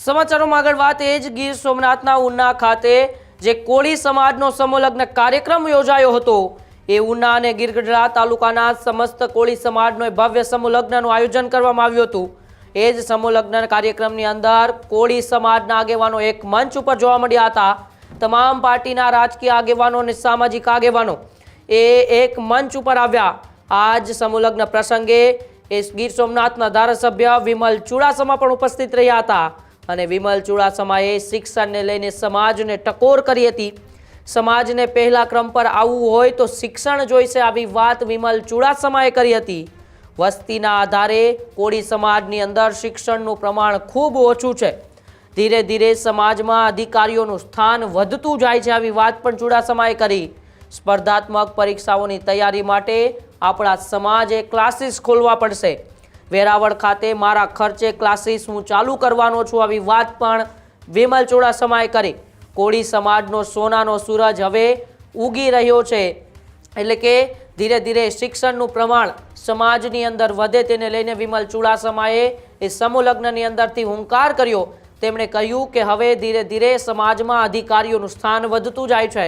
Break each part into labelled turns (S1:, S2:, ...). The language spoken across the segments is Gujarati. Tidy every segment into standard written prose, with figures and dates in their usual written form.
S1: સમાચારોમાં આગળ વાત એ જ ગીર સોમનાથના ઉના ખાતે જે કોળી સમાજનો સમૂહલગ્ન કાર્યક્રમ યોજાયો હતો એ ઉના અને ગીરગઢડા તાલુકાના સમસ્ત કોળી સમાજનો ભવ્ય સમૂહલગ્નનું આયોજન કરવામાં આવ્યું હતું। એ જ સમૂહલગ્ન કાર્યક્રમની અંદર કોળી સમાજના આગેવાનો એક મંચ ઉપર જોવા મળ્યા હતા। તમામ પાર્ટીના રાજકીય આગેવાનો અને સામાજિક આગેવાનો એ એક મંચ ઉપર આવ્યા। આજ સમૂહલગ્ન પ્રસંગે ગીર સોમનાથના ધારાસભ્ય વિમલ ચુડાસમા પણ ઉપસ્થિત રહ્યા હતા અને વિમલ ચુડાસમાએ શિક્ષણને લઈને સમાજને ટકોર કરી હતી। સમાજને પહેલા ક્રમ પર આવવું હોય તો શિક્ષણ જોઈશે, આવી વાત વિમલ ચુડાસમાએ કરી હતી। વસ્તીના આધારે કોળી સમાજની અંદર શિક્ષણનું પ્રમાણ ખૂબ ઓછું છે। ધીરે ધીરે સમાજમાં અધિકારીઓનું સ્થાન વધતું જાય છે, આવી વાત પણ ચુડાસમાએ કરી। સ્પર્ધાત્મક પરીક્ષાઓની તૈયારી માટે આપણા સમાજે ક્લાસીસ ખોલવા પડશે। વેરાવળ ખાતે મારા ખર્ચે ક્લાસીસ હું ચાલુ કરવાનો છું, આવી વાત પણ વિમલ ચુડાસમાએ કરી। કોળી સમાજનો સોનાનો સૂરજ હવે ઉગી રહ્યો છે, એટલે કે ધીરે ધીરે શિક્ષણનું પ્રમાણ સમાજની અંદર વધે તેને લઈને વિમલ ચુડાસમાએ એ સમૂહલગ્નની અંદરથી હુંકાર કર્યો। તેમણે કહ્યું કે હવે ધીરે ધીરે સમાજમાં અધિકારીઓનું સ્થાન વધતું જાય છે।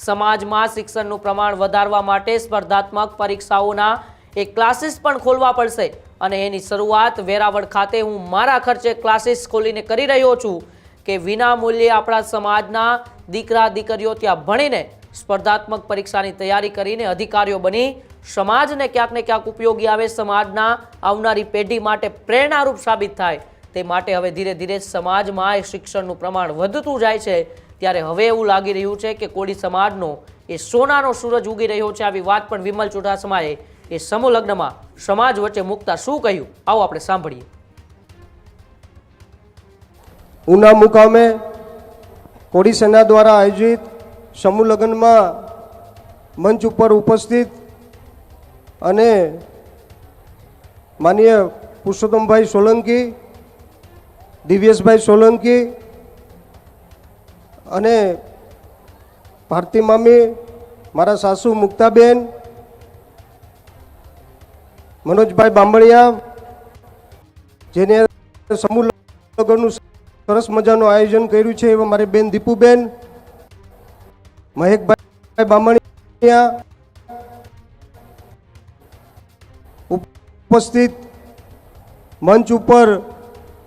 S1: સમાજમાં શિક્ષણનું પ્રમાણ વધારવા માટે સ્પર્ધાત્મક પરીક્ષાઓના એક ક્લાસીસ પણ ખોલવા પડશે અને એની શરૂઆત વેરાવળ ખાતે હું મારા ખર્ચે ક્લાસીસ ખોલીને કરી રહ્યો છું કે વિના મૂલ્યે આપણા સમાજના દીકરા દીકરીઓ ત્યાં ભણીને સ્પર્ધાત્મક પરીક્ષાની તૈયારી કરીને અધિકારીઓ બની સમાજને ક્યાંક ને ક્યાંક ઉપયોગી આવે, સમાજના આવનારી પેઢી માટે પ્રેરણારૂપ સાબિત થાય। તે માટે હવે ધીરે ધીરે સમાજમાં શિક્ષણનું પ્રમાણ વધતું જાય છે। ત્યારે હવે એવું લાગી રહ્યું છે કે કોળી સમાજનો એ સોનાનો સૂરજ ઉગી રહ્યો છે, આવી વાત પણ વિમલ ચુડાસમાએ એ સમૂહ લગ્નમાં સમાજ વચ્ચે મૂકતા શું કહ્યું, આવો આપણે સાંભળીએ।
S2: ઉના મુકામે કોળી સેના દ્વારા આયોજિત સમૂહ લગ્નમાં મંચ ઉપર ઉપસ્થિત અને માનીય પુરુષોત્તમભાઈ સોલંકી, દિવ્યેશભાઈ સોલંકી અને ભારતી મામી, મારા સાસુ મુક્તાબેન, મનોજભાઈ બાંબણિયા, જેને સમૂહ લગ્નનું સરસ મજાનું આયોજન કર્યું છે એવા મારી બેન દીપુબેન, મહેકભાઈ બાંબણિયા ઉપસ્થિત મંચ ઉપર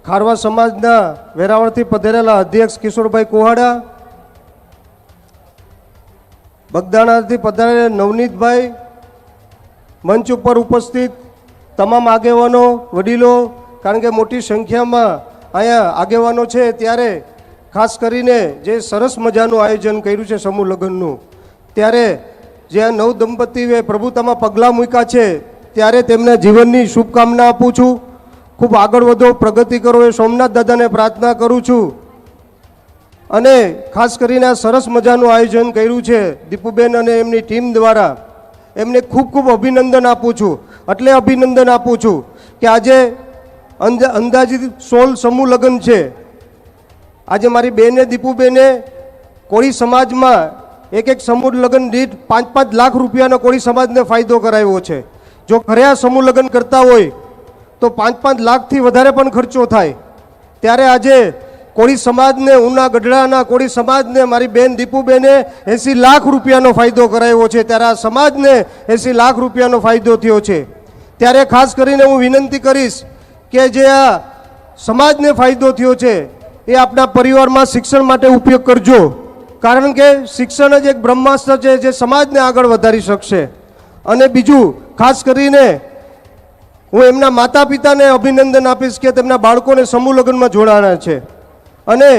S2: ખારવા સમાજના વેરાવળથી પધારેલા અધ્યક્ષ કિશોરભાઈ કુહાડા, બગદાણાથી પધારેલા નવનીતભાઈ, મંચ ઉપર ઉપસ્થિત તમામ આગેવાનો, વડીલો, કારણ કે મોટી સંખ્યામાં અહીંયા આગેવાનો છે, ત્યારે ખાસ કરીને જે સરસ મજાનું આયોજન કર્યું છે સમૂહ લગ્નનું, ત્યારે જે આ નવ દંપતીએ પ્રભુતામાં પગલાં મૂક્યા છે ત્યારે તેમને જીવનની શુભકામના આપું છું। ખૂબ આગળ વધો, પ્રગતિ કરો એ સોમનાથ દાદાને પ્રાર્થના કરું છું। અને ખાસ કરીને આ સરસ મજાનું આયોજન કર્યું છે દીપુબેન અને એમની ટીમ દ્વારા, એમને ખૂબ ખૂબ અભિનંદન આપું છું। એટલે અભિનંદન આપું છું કે આજે અંદાજિત 16 સમૂહ લગ્ન છે। આજે મારી બેને દીપુબેને કોળી સમાજમાં એક સમૂહ લગ્ન દીઠ 5-5 લાખ રૂપિયાનો કોળી સમાજને ફાયદો કરાવ્યો છે। જો ખરે આ સમૂહ લગ્ન કરતા હોય તો 5-5 લાખથી વધારે પણ ખર્ચો થાય। ત્યારે આજે કોળી સમાજને, ઉના ગઢડાના કોળી સમાજને મારી બેન દીપુબેને 80 લાખ રૂપિયાનો ફાયદો કરાવ્યો છે। ત્યારે આ સમાજને 80 લાખ રૂપિયાનો ફાયદો થયો છે। ત્યારે ખાસ કરીને હું વિનંતી કરીશ કે જે આ સમાજને ફાયદો થયો છે એ આપણા પરિવારમાં શિક્ષણ માટે ઉપયોગ કરજો, કારણ કે શિક્ષણ જ એક બ્રહ્માસ્ત્ર છે જે સમાજને આગળ વધારી શકશે। અને બીજું ખાસ કરીને હું એમના માતા પિતાને અભિનંદન આપીશ કે તેમના બાળકોને સમૂહ લગ્નમાં જોડાણા છે અને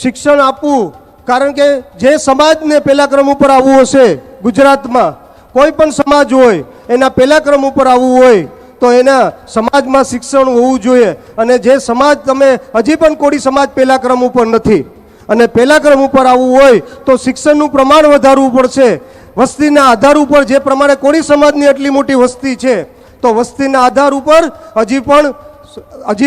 S2: શિક્ષણ આપવું, કારણ કે જે સમાજને પહેલા ક્રમ ઉપર આવવું હશે, ગુજરાતમાં કોઈ પણ સમાજ હોય એના પહેલા ક્રમ ઉપર આવવું હોય તો એના સમાજમાં શિક્ષણ હોવું જોઈએ। અને જે સમાજ તમે હજી પણ કોળી સમાજ પહેલા ક્રમ ઉપર નથી અને પહેલા ક્રમ ઉપર આવવું હોય તો શિક્ષણનું પ્રમાણ વધારવું પડશે। વસ્તીના આધાર ઉપર જે પ્રમાણે કોળી સમાજની એટલી મોટી વસ્તી છે તો વસ્તીના આધાર ઉપર હજી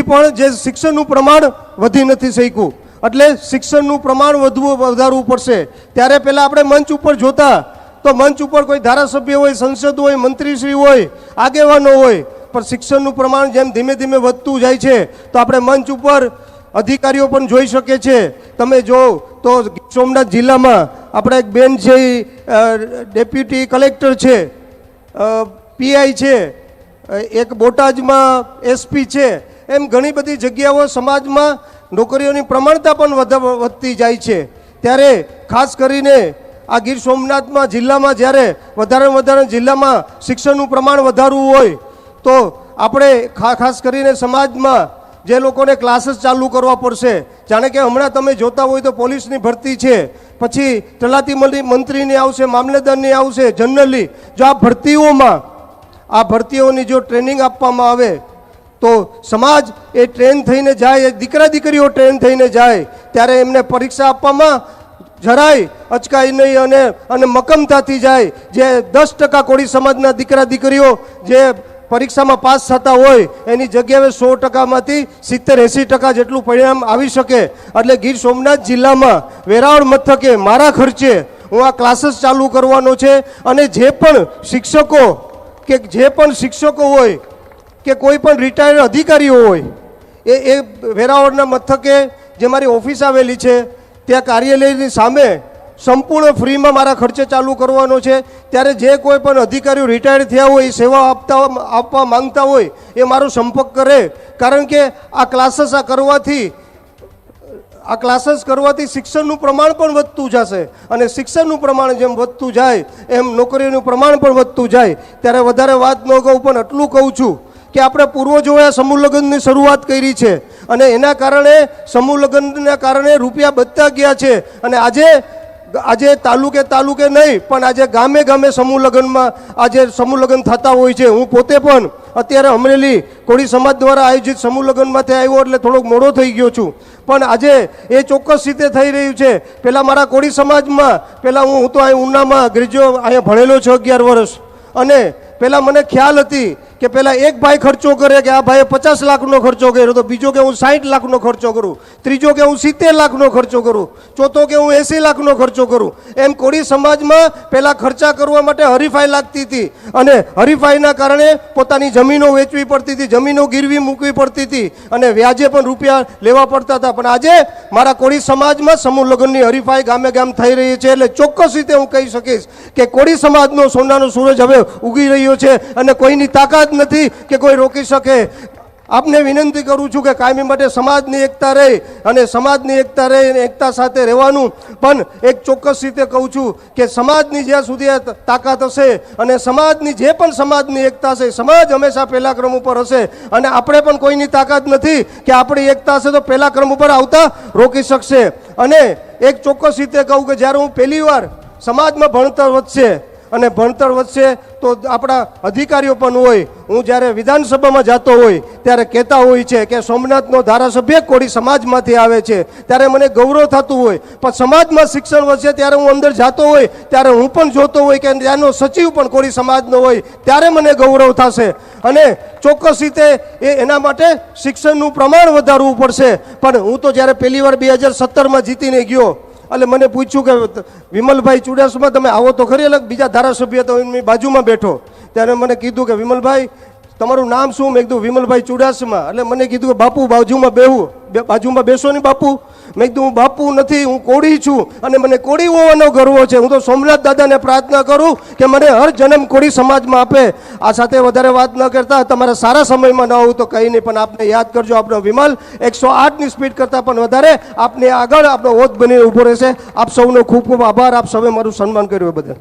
S2: પણ જે શિક્ષણનું પ્રમાણ વધી નથી શક્યું, એટલે શિક્ષણનું પ્રમાણ વધારવું પડશે। ત્યારે પહેલાં આપણે મંચ ઉપર જોતા તો મંચ ઉપર કોઈ ધારાસભ્ય હોય, સંસદ હોય, મંત્રીશ્રી હોય, આગેવાનો હોય, પણ શિક્ષણનું પ્રમાણ જેમ ધીમે ધીમે વધતું જાય છે તો આપણે મંચ ઉપર અધિકારીઓ પણ જોઈ શકે છે. તમે જો તો ગીર સોમનાથ જિલ્લામાં આપણા એક બેન છે એ ડેપ્યુટી કલેક્ટર છે, પીઆઈ છે, એક બોટાદમાં એસપી છે. એમ ઘણી બધી જગ્યાઓ સમાજમાં નોકરીઓની પ્રમાણતા પણ વધતી જાય છે. ત્યારે ખાસ કરીને આ ગીર સોમનાથમાં જિલ્લામાં જ્યારે વધારે જિલ્લામાં શિક્ષણનું પ્રમાણ વધારવું હોય તો આપણે ખાસ કરીને સમાજમાં જે લોકોને ક્લાસીસ ચાલુ કરવા પડશે. જાણે કે હમણાં તમે જોતા હોય તો પોલીસની ભરતી છે, પછી તલાટી મંત્રીની આવશે, મામલેદારની આવશે. જનરલી જો આ ભરતીઓની જો ટ્રેનિંગ આપવામાં આવે તો સમાજ એ ટ્રેન થઈને જાય, દીકરા દીકરીઓ ટ્રેન થઈને જાય ત્યારે એમને પરીક્ષા આપવામાં જરાય અચકાય નહીં અને મક્કમતાથી જાય. જે 10% કોળી સમાજના દીકરા દીકરીઓ જે પરીક્ષામાં પાસ થતા હોય એની જગ્યાએ 100%માંથી 70-80% જેટલું પરિણામ આવી શકે. એટલે ગીર સોમનાથ જિલ્લામાં વેરાવળ મથકે મારા ખર્ચે હું આ ક્લાસીસ ચાલુ કરવાનો છે. અને જે પણ શિક્ષકો હોય કે કોઈ પણ રિટાયર્ડ અધિકારીઓ હોય એ વેરાવળના મથકે જે મારી ઓફિસ આવેલી છે ત્યાં કાર્યાલયની સામે સંપૂર્ણ ફ્રીમાં મારા ખર્ચે ચાલુ કરવાનો છે. ત્યારે જે કોઈ પણ અધિકારીઓ રિટાયર્ડ થયા હોય, સેવા આપવા માંગતા હોય એ મારો સંપર્ક કરે. કારણ કે આ ક્લાસીસ કરવાથી શિક્ષણનું પ્રમાણ પણ વધતું જશે અને શિક્ષણનું પ્રમાણ જેમ વધતું જાય એમ નોકરીઓનું પ્રમાણ પણ વધતું જાય. ત્યારે વધારે વાત ન કહું, પણ આટલું કહું છું કે આપણે પૂર્વજોએ સમૂહ લગ્નની શરૂઆત કરી છે અને એના કારણે સમૂહ લગ્નના કારણે રૂપિયા બચતા ગયા છે. અને આજે તાલુકે નહીં પણ આજે ગામે સમૂહ લગ્ન થતા હોય છે. હું પોતે પણ અત્યારે અમરેલી કોળી સમાજ દ્વારા આયોજિત સમૂહ લગ્નમાંથી આવ્યો એટલે થોડોક મોડો થઈ ગયો છું, પણ આજે એ ચોક્કસ રીતે થઈ રહ્યું છે. પહેલાં મારા કોળી સમાજમાં હું તો અહીં ઉનામાં અહીંયા ભણેલો છું 11 વર્ષ, અને પહેલાં મને ખ્યાલ હતી કે પહેલાં એક ભાઈ ખર્ચો કરે કે આ ભાઈએ 50 લાખનો ખર્ચો કર્યો, તો બીજો કે હું 60 લાખનો ખર્ચો કરું, ત્રીજો કે હું 70 લાખનો ખર્ચો કરું, ચોથો કે હું 80 લાખનો ખર્ચો કરું. એમ કોળી સમાજમાં પહેલાં ખર્ચા કરવા માટે હરીફાઈ લાગતી હતી અને હરીફાઈના કારણે પોતાની જમીનો વેચવી પડતી હતી, જમીનો ગીરવી મૂકવી પડતી હતી અને વ્યાજે પણ રૂપિયા લેવા પડતા હતા. પણ આજે મારા કોળી સમાજમાં સમૂહ લગ્નની હરીફાઈ ગામ થઈ રહી છે. એટલે ચોક્કસ રીતે હું કહી શકીશ કે કોળી સમાજનો સોનાનો સૂરજ હવે ઉગી રહ્યો છે અને કોઈની તાકાત નથી કે કોઈ રોકી શકે. આપને વિનંતી કરું છું કે કાયમી માટે સમાજની એકતા રહે અને એકતા સાથે રહેવાનું. પણ એક ચોક્કસ રીતે કહું છું કે સમાજની જ્યાં સુધી તાકાત હશે અને સમાજની એકતા હશે, સમાજ હંમેશા પહેલા ક્રમ ઉપર હશે. અને આપણે પણ કોઈની તાકાત નથી કે આપણી એકતા હશે તો પહેલા ક્રમ ઉપર આવતા રોકી શકશે. અને એક ચોક્કસ રીતે કહું કે જ્યારે હું પહેલી વાર સમાજમાં ભણતર વધશે તો આપણા અધિકારીઓ પણ હોય, હું જ્યારે વિધાનસભામાં જતો હોય ત્યારે કહેતા હોય છે કે સોમનાથનો ધારાસભ્ય કોળી સમાજમાંથી આવે છે, ત્યારે મને ગૌરવ થતું હોય. પણ સમાજમાં શિક્ષણ વધશે ત્યારે હું અંદર જતો હોય ત્યારે હું પણ જોતો હોય કે ત્યાંનો સચિવ પણ કોળી સમાજનો હોય, ત્યારે મને ગૌરવ થશે. અને ચોક્કસ રીતે એના માટે શિક્ષણનું પ્રમાણ વધારવું પડશે. પણ હું તો જ્યારે પહેલી વાર 2017માં જીતીને ગયો એટલે મને પૂછ્યું કે વિમલભાઈ ચુડાસમા તમે આવો તો ખરી. અલગ બીજા ધારાસભ્ય તો એમની બાજુમાં બેઠો, ત્યારે મને કીધું કે વિમલભાઈ તમારું નામ શું? મેં કીધું વિમલભાઈ ચુડાસમા. એટલે મને કીધું કે બાપુ બાજુમાં બેસો ને બાપુ. મેં કીધું હું બાપુ નથી, હું કોળી છું અને મને કોળી હોવાનો ગર્વ છે. હું તો સોમનાથ દાદાને પ્રાર્થના કરું કે મને હર જન્મ કોળી સમાજમાં આપે. આ સાથે વધારે વાત ન કરતા, તમારા સારા સમયમાં ન હોવું તો કંઈ નહીં, પણ આપને યાદ કરજો આપણો વિમલ 108ની સ્પીડ કરતાં પણ વધારે આપને આગળ આપણો હોત બનીને ઊભો રહેશે. આપ સૌનો ખૂબ ખૂબ આભાર. આપ સૌએ મારું સન્માન કર્યું એ બદલ.